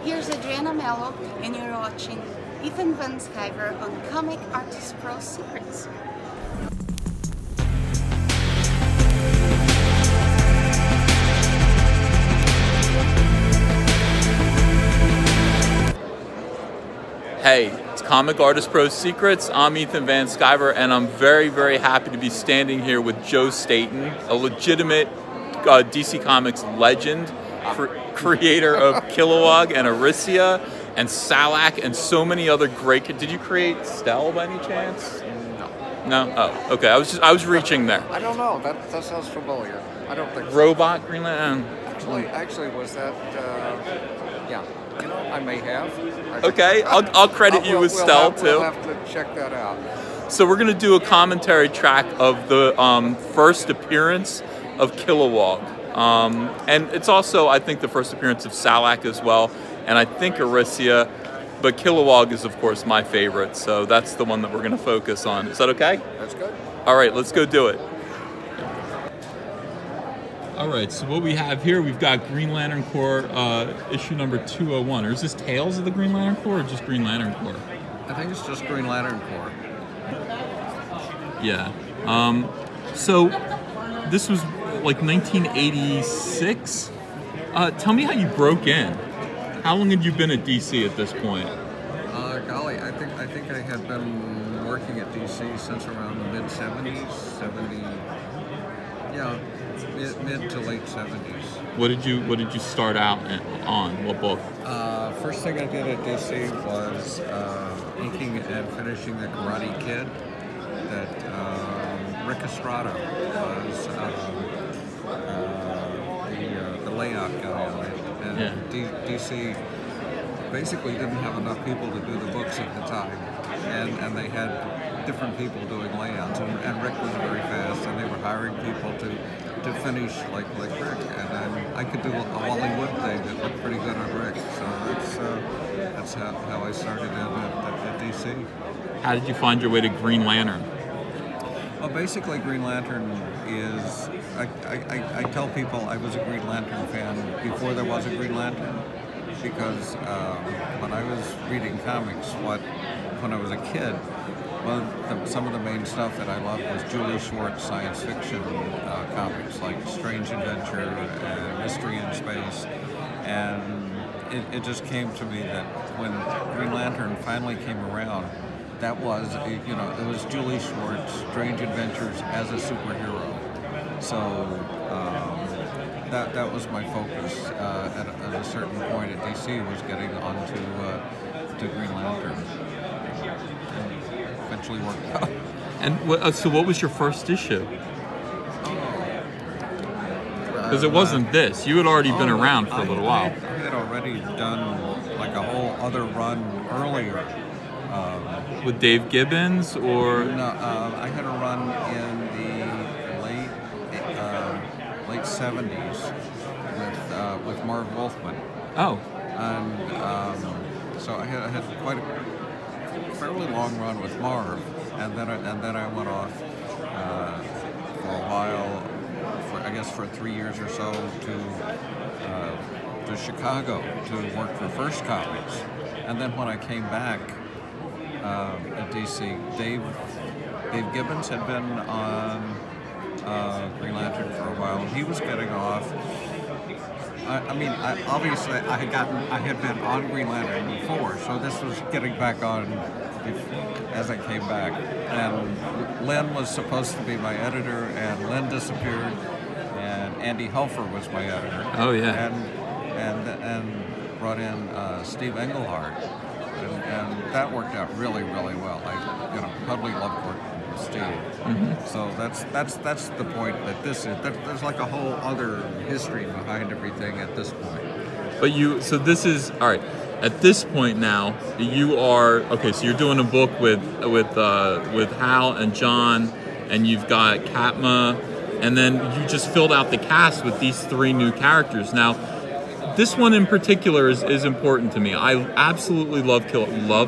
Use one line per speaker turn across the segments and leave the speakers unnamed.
Here's Adriana Mello, and you're watching Ethan Van Sciver on Comic Artist Pro Secrets.
Hey, it's Comic Artist Pro Secrets. I'm Ethan Van Sciver, and I'm very, very happy to be standing here with Joe Staton, a legitimate DC Comics legend, creator of Kilowog and Aricia and Salak and so many other great. Did you create Stell by any chance? No. No. Oh, okay. I was reaching there.
I don't know. That sounds familiar. I don't think so.
Robot Green Lantern.
Actually, was that? Yeah. You know, I may have.
Okay, I'll credit you with Stell too.
We'll have to check that out.
So we're gonna do a commentary track of the first appearance of Kilowog, and it's also, I think, the first appearance of Salak as well, and I think Aricia, but Kilowog is of course my favorite, so that's the one that we're gonna focus on. Is that okay?
That's good.
All right, let's go do it. All right, so what we have here, we've got Green Lantern Corps issue number 201. Or is this Tales of the Green Lantern Corps or just Green Lantern Corps?
I think it's just Green Lantern Corps.
Yeah. So this was like 1986. Tell me how you broke in. How long had you been at DC at this point?
Golly, I think I had been working at DC since around the mid-70s, yeah, mid to late 70s.
What did you start out on? What book?
First thing I did at DC was inking and finishing the Karate Kid. That Rick Estrada was the layout guy on it, and yeah. DC basically didn't have enough people to do the books at the time, and they had different people doing layouts, and Rick was very fast, and they were hiring people to finish like Rick, and then I could do a Hollywood thing that looked pretty good on Rick, so that's how I started at DC.
How did you find your way to Green Lantern?
Well, basically Green Lantern is, I tell people I was a Green Lantern fan before there was a Green Lantern, because when I was reading comics, when I was a kid, some of the main stuff that I loved was Julie Schwartz science fiction comics, like Strange Adventure and Mystery in Space, and it just came to me that when Green Lantern finally came around, that was, it was Julie Schwartz, Strange Adventures as a superhero. So that was my focus at a certain point at DC, was getting onto to Green Lantern. Eventually worked out.
And so what was your first issue? Because it wasn't this. You had already been around for a little while.
I had already done like a whole other run earlier.
With Dave Gibbons, or?
No, I had a run in the late 70s with Marv Wolfman.
Oh.
And so I had quite a fairly long run with Marv, and then I went off for a while, I guess for 3 years or so, to Chicago to work for First Comics, and then when I came back at DC, Dave Gibbons had been on Green Lantern for a while, and he was getting off. Obviously I had been on Green Lantern before, so this was getting back on as I came back. And Len was supposed to be my editor, and Len disappeared, and Andy Helfer was my editor.
Oh yeah.
And brought in Steve Englehart, and that worked out really, really well. I totally loved working with Steve. Mm-hmm. So that's the point that there's like a whole other history behind everything at this point.
But so this is, all right, at this point now, you are, okay, so you're doing a book with Hal and John, and you've got Katma, and then you just filled out the cast with these 3 new characters. Now, this one in particular is important to me. I absolutely love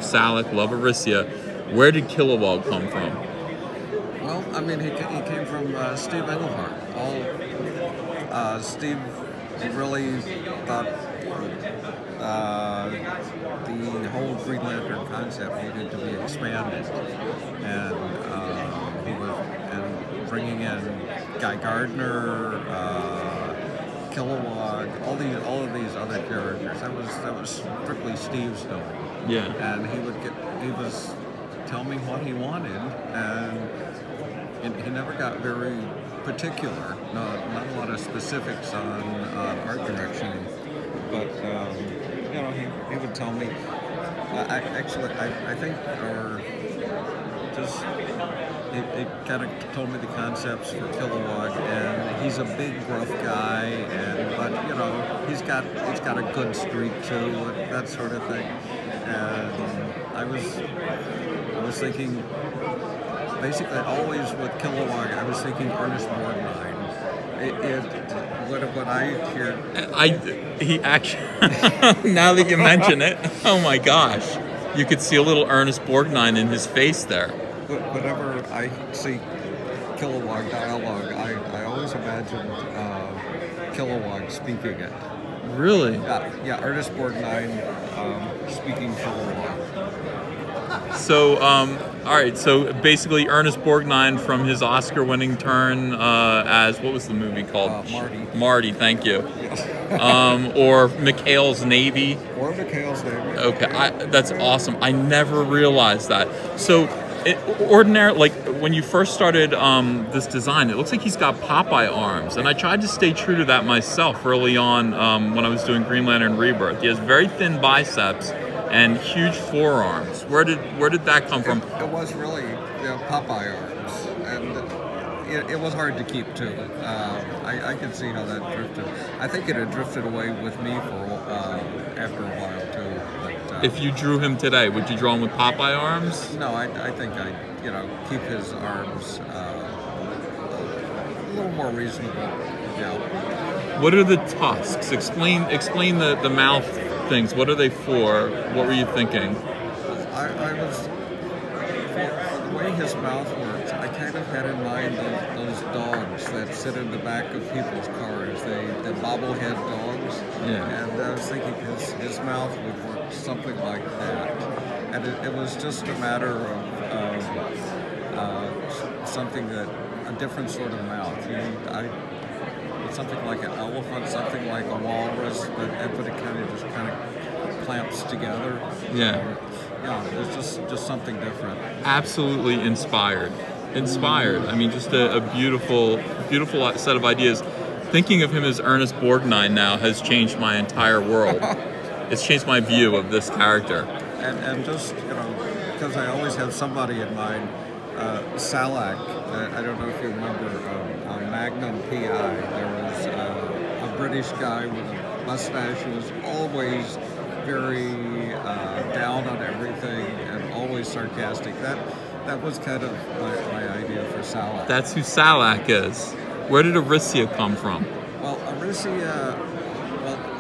Salak, love Aricia. Where did Kilowog come from?
Well, I mean, he came from Steve Englehart. Steve really thought the whole Green Lantern concept needed to be expanded, and he was and bringing in Guy Gardner, Kilowog, all of these other characters. That was strictly Steve's doing.
Yeah.
And he was tell me what he wanted, and he never got very particular. Not a lot of specifics on art direction, but he would tell me. I think it kind of told me the concepts for Kilowog, and he's a big gruff guy, but he's got a good streak too, that sort of thing. And I was thinking, basically always with Kilowog, I was thinking Ernest Borgnine. What I hear,
he actually now that you mention it, oh my gosh, you could see a little Ernest Borgnine in his face there.
Whenever I see Kilowog dialogue, I always imagine Kilowog speaking it.
Really?
Yeah, Ernest Borgnine speaking Kilowog.
So, all right. So basically, Ernest Borgnine from his Oscar-winning turn as what was the movie called?
Marty.
Marty. Thank you.
Yes.
Or McHale's Navy.
Or McHale's Navy.
Okay, that's awesome. I never realized that. So, like when you first started this design, it looks like he's got Popeye arms, and I tried to stay true to that myself early on when I was doing Green Lantern Rebirth. He has very thin biceps and huge forearms. Where did that come from?
It was really Popeye arms, and it was hard to keep too. I could see how that drifted. I think it had drifted away with me after a while too. But,
if you drew him today, would you draw him with Popeye arms?
No, I think I'd keep his arms a little more reasonable. Yeah.
What are the tusks? Explain the mouth things. What are they for? What were you thinking?
I was, for the way his mouth works, I kind of had in mind those dogs that sit in the back of people's cars, the bobblehead dogs.
Yeah.
And I was thinking his mouth would work something like that. And it was just a matter of something a different sort of mouth. Something like an elephant, something like a walrus, but it kind of clamps together.
Yeah.
It's just something different.
Absolutely inspired. I mean, just a beautiful set of ideas. Thinking of him as Ernest Borgnine now has changed my entire world. It's changed my view of this character.
And just, because I always have somebody in mind, Salak, I don't know if you remember, on Magnum P.I., there was a British guy with a mustache who was always very down on everything and always sarcastic. That was kind of my idea for Salak.
That's who Salak is. Where did Aricia come from?
Well, Aricia,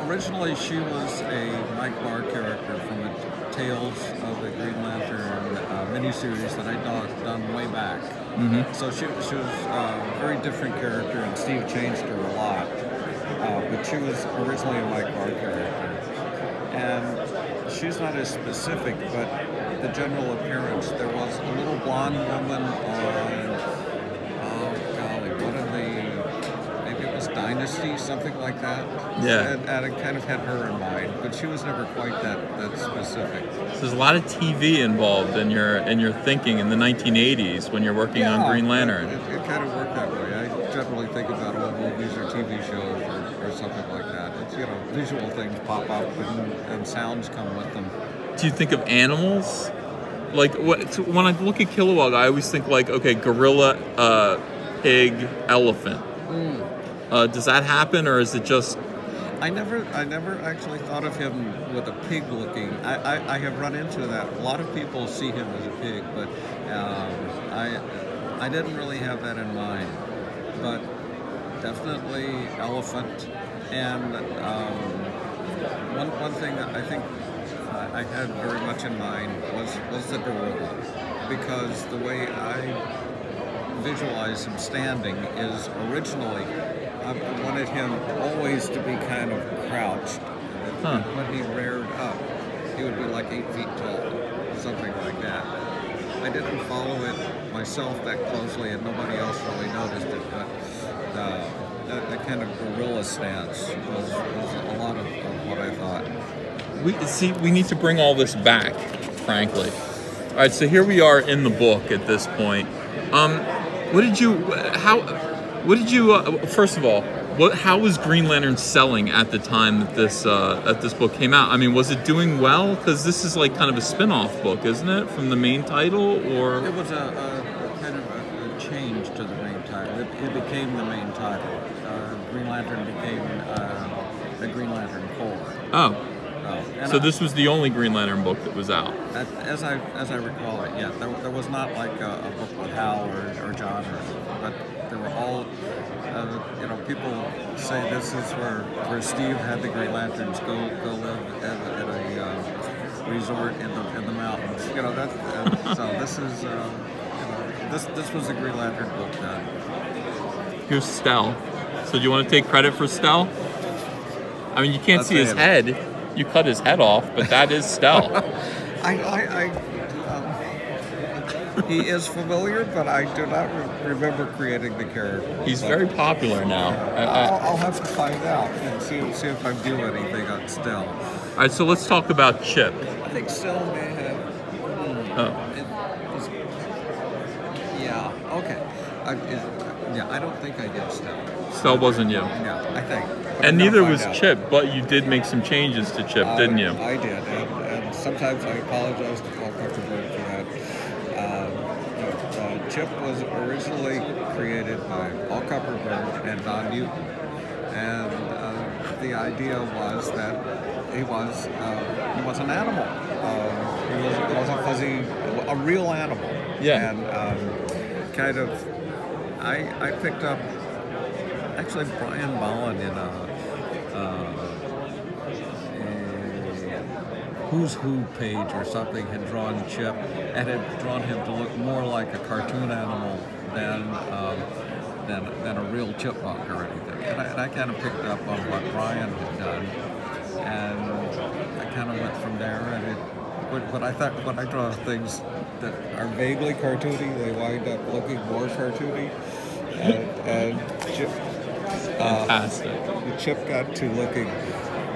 originally she was a Mike Barr character from the Tales of the Green Lantern miniseries that I'd done way back.
Mm-hmm.
So she was a very different character, and Steve changed her a lot. But she was originally a Mike Barr character. And she's not as specific, but the general appearance, there was a little blonde woman on, maybe it was Dynasty, something like that.
Yeah.
And it kind of had her in mind, but she was never quite that specific.
So there's a lot of TV involved in your thinking in the 1980s when you're working on Green Lantern.
It kind of worked that way. I generally think about old movies or TV shows or something like that. It's, visual things pop up and sounds come with them.
Do you think of animals? Like, when I look at Kilowog, I always think like, okay, gorilla, pig, elephant. Does that happen, or is it just?
I never actually thought of him with a pig looking. I have run into that. A lot of people see him as a pig, but I didn't really have that in mind. But definitely elephant. And one thing that I think I had very much in mind was the gorilla, because the way I visualize him standing is originally I wanted him always to be kind of crouched,
Huh.
And when he reared up, he would be like 8 feet tall, something like that. I didn't follow it myself that closely, and nobody else really noticed it, but that kind of gorilla stance was a lot of what I thought.
We need to bring all this back, frankly. All right, so here we are in the book at this point. First of all, how was Green Lantern selling at the time that this book came out? I mean, was it doing well? Because this is like kind of a spin-off book, isn't it, from the main title? Or
it was a kind of a change to the main title. It became the main title. Green Lantern became the Green Lantern Corps.
Oh. So this was the only Green Lantern book that was out.
As I recall it, yeah. There was not like a book with Hal or John, but they were all. People say this is where Steve had the Green Lanterns go live at a resort in the mountains. So this is this was the Green Lantern book then.
Here's Stel. So do you want to take credit for Stel? I mean, you can't see his head. You cut his head off, but that is Stel.
He is familiar, but I do not remember creating the character.
He's very popular now.
I'll have to find out and see if I do anything on Stel.
All right, so let's talk about Chip.
I think Stel may have. Yeah. Okay. I don't think I did Stel.
Stel wasn't you.
Yeah, I think.
And neither was Chip, but you did make some changes to Chip, didn't you?
I did, and sometimes I apologize to Paul Kuckerberg for that. Chip was originally created by Paul Kuckerberg and Don Newton, and the idea was that he was an animal. He was a fuzzy, a real animal.
Yeah.
And I picked up. Actually, Brian Bolland in a Who's Who page or something had drawn Chip and had drawn him to look more like a cartoon animal than a real chipmunk or anything. And I kind of picked up on what Brian had done, and I kind of went from there. And when I draw things that are vaguely cartoony, they wind up looking more cartoony. And Chip.
Fantastic.
Chip got to looking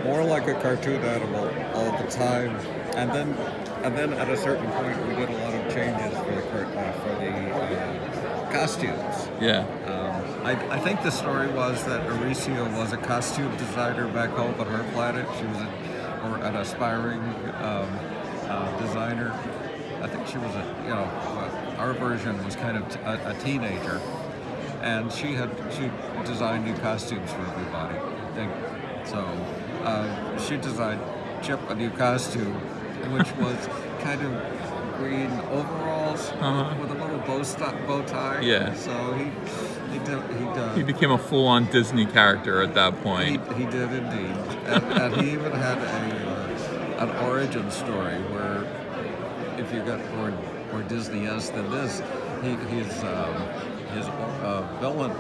more like a cartoon animal all the time, and then at a certain point we did a lot of changes for the costumes.
Yeah.
I think the story was that Aricio was a costume designer back home on her planet. She was an aspiring designer. I think she was our version was kind of a teenager. And she designed new costumes for everybody. So she designed Chip a new costume, which was kind of green overalls with a little bow tie.
Yeah.
So
he became a full-on Disney character at that point.
He did indeed, and he even had an origin story where, if you got more Disney-esque than this, his villain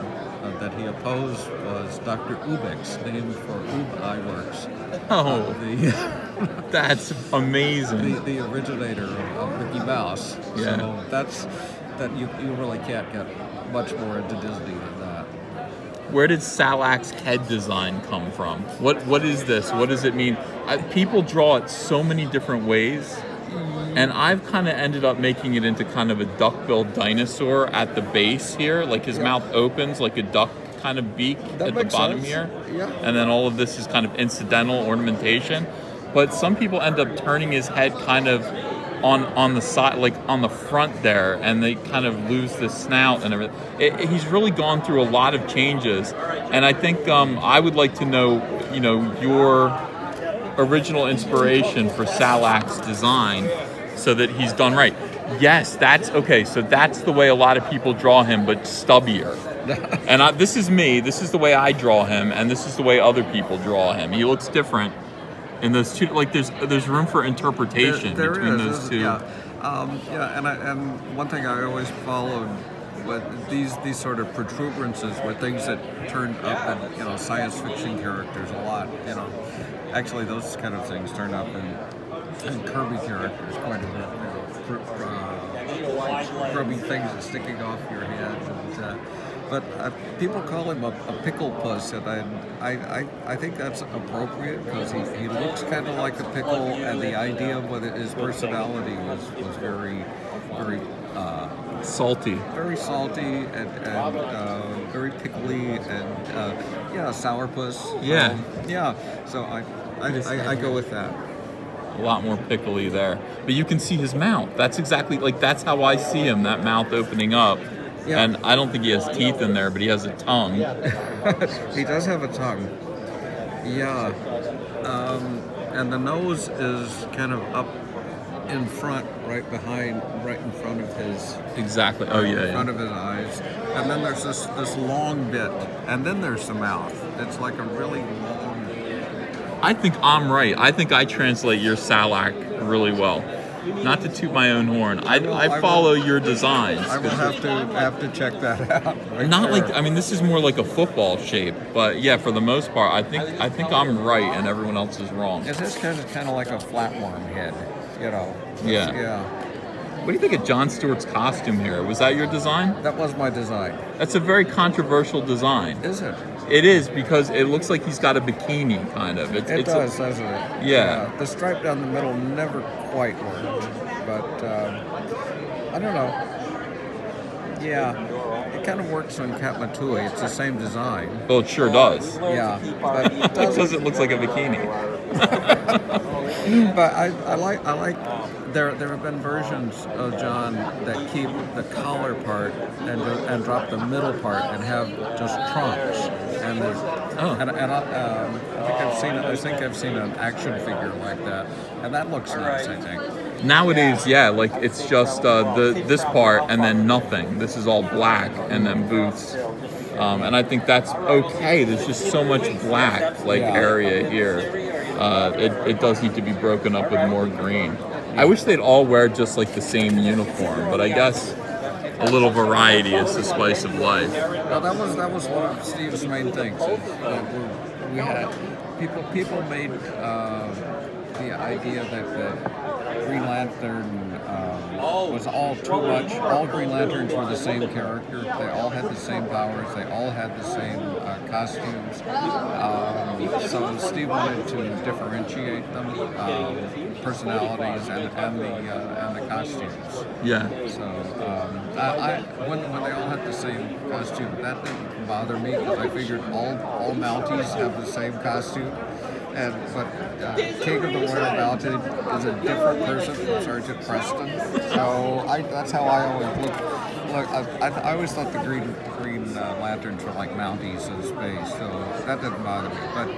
that he opposed was Dr. Ubix, named for Iwerks.
Oh, that's amazing.
The originator of Mickey Mouse.
Yeah.
So you really can't get much more into Disney than that.
Where did Salak's head design come from? What is this? What does it mean? People draw it so many different ways. And I've kind of ended up making it into kind of a duck-billed dinosaur at the base here. Like his mouth opens like a duck kind of beak at the bottom here.
Yeah.
And then all of this is kind of incidental ornamentation. But some people end up turning his head kind of on the side, like on the front there, and they kind of lose the snout and everything. He's really gone through a lot of changes. And I think I would like to know, your original inspiration for Salak's design, so that he's done right. Yes, that's okay. So that's the way a lot of people draw him, but stubbier. And this is me. This is the way I draw him, and this is the way other people draw him. He looks different in those two. Like there's room for interpretation between those two.
Yeah, and one thing I always followed. But these sort of protuberances were things that turned up in science fiction characters a lot. actually, those kind of things turn up in Kirby characters quite a bit. Kirby things are sticking off your head. But people call him a pickle puss, and I think that's appropriate because he looks kind of like a pickle, and the idea of what his personality was very
Salty.
very salty and very pickly and yeah, sourpuss.
Yeah.
Yeah. So I go with that.
A lot more pickly there. But you can see his mouth. That's exactly, like, that's how I see him, that mouth opening up.
Yeah.
And I don't think he has teeth in there, but he has a tongue.
He does have a tongue. Yeah. And the nose is kind of up in front, right in front of his.
Exactly. Oh, yeah.
In front of his eyes. And then there's this long bit. And then there's the mouth. It's like a really long.
I think I'm right. I think I translate your Salak really well. Not to toot my own horn. I follow your designs.
I will have to check that out. Right
Not
there.
like, I mean, this is more like a football shape, but yeah, for the most part, I think I'm right and everyone else is wrong.
It is kind of like a flatworm head, you know.
Yeah.
Yeah.
What do you think of Jon Stewart's costume here? Was that your design?
That was my design.
That's a very controversial design.
Is it?
It is, because it looks like he's got a bikini, kind of.
It does, doesn't it?
Yeah.
The stripe down the middle never quite worked, but I don't know. Yeah, it kind of works on Katmatui. It's the same design.
Well, it sure does.
Yeah, but it doesn't.
Because it looks like a bikini.
But I like. There have been versions of John that keep the collar part and drop the middle part and have just trunks. And there's I think I've seen an action figure like that, and that looks nice. I think.
Nowadays, yeah, like it's just this part and then nothing. This is all black and then boots. And I think that's okay. There's just so much black area here. It does need to be broken up with more green. I wish they'd all wear just like the same uniform, but I guess a little variety is the spice of life.
Well, that was one of Steve's main things. We had people made the idea that the Green Lantern was all too much. All Green Lanterns were the same character. They all had the same powers. They all had the same costumes. So Steve wanted to differentiate them, personalities and the costumes.
Yeah.
So when they all had the same costume, that didn't bother me because I figured all Mounties have the same costume. But King of the Royal Mounted is a different person from Sergeant Preston. So that's how I always look. I always thought the Green Lanterns were like Mounties in space, so that didn't bother me. But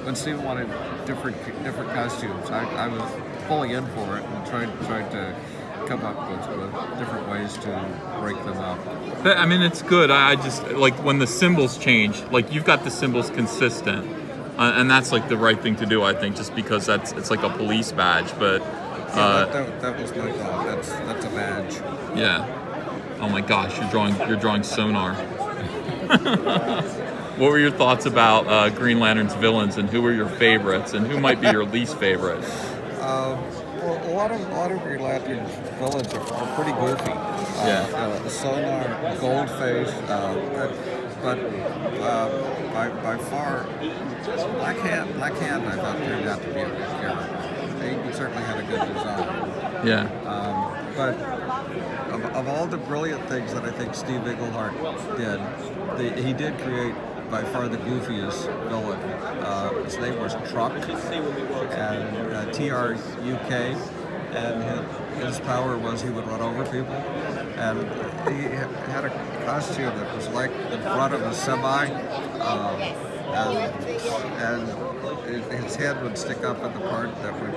when Steve wanted different costumes, I was fully in for it and tried to come up with different ways to break them up.
But, I mean, it's good. I just, like, when the symbols change, like, you've got the symbols consistent. And that's like the right thing to do, I think, just because it's like a police badge. But
that was my thought. That's a badge.
Yeah. Oh my gosh, you're drawing sonar. What were your thoughts about Green Lantern's villains, and who were your favorites, and who might be your least favorite?
Well, a lot of Green Lantern's villains are pretty goofy.
Yeah.
Sonar, Goldface, but by far, Black Hand I thought turned out to be a good character. He certainly had a good design.
Yeah.
But of all the brilliant things that I think Steve Englehart did, he did create by far the goofiest villain. His name was Truck, and T-R-U-K, and his power was he would run over people, and he had a costume that was like the front of a semi, and his head would stick up in the part that would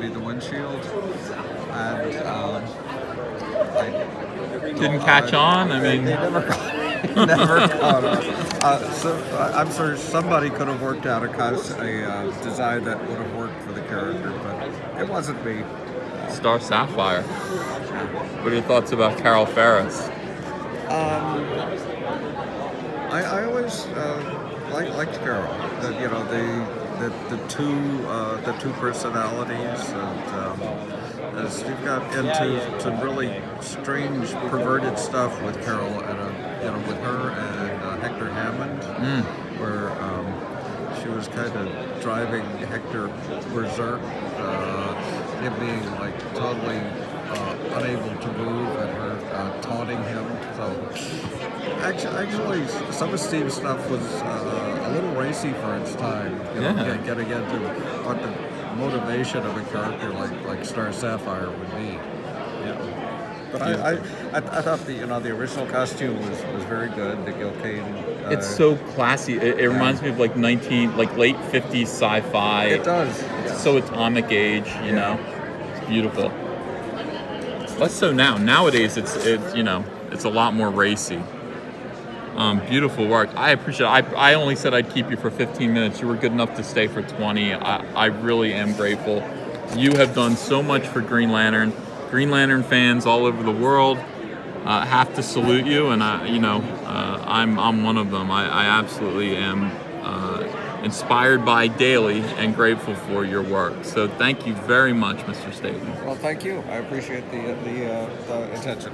be the windshield, and
Didn't catch on. I mean,
they never caught on. So I'm sure somebody could have worked out a design that would have worked for the character, but it wasn't me.
Star Sapphire. What are your thoughts about Carol Ferris?
I always liked Carol. the two personalities, and as you've got into really strange, perverted stuff with Carol and with her and Hector Hammond, where she was kind of driving Hector berserk, him being like totally unable to move, and her taunting him. So actually, some of Steve's stuff was a little racy for its time. Getting into what the motivation of a character like Star Sapphire would be. Yeah. But I thought the original costume was very good. The Gil Kane.
It's so classy. It reminds me of like late 50s sci-fi.
It does.
It's so atomic age, you know. It's beautiful. Less so now. Nowadays, it's a lot more racy. Beautiful work. I appreciate it. I only said I'd keep you for 15 minutes. You were good enough to stay for 20. I really am grateful. You have done so much for Green Lantern. Green Lantern fans all over the world have to salute you, and I'm one of them. I absolutely am inspired by daily and grateful for your work. So thank you very much, Mr. Staton.
Well, thank you. I appreciate the attention.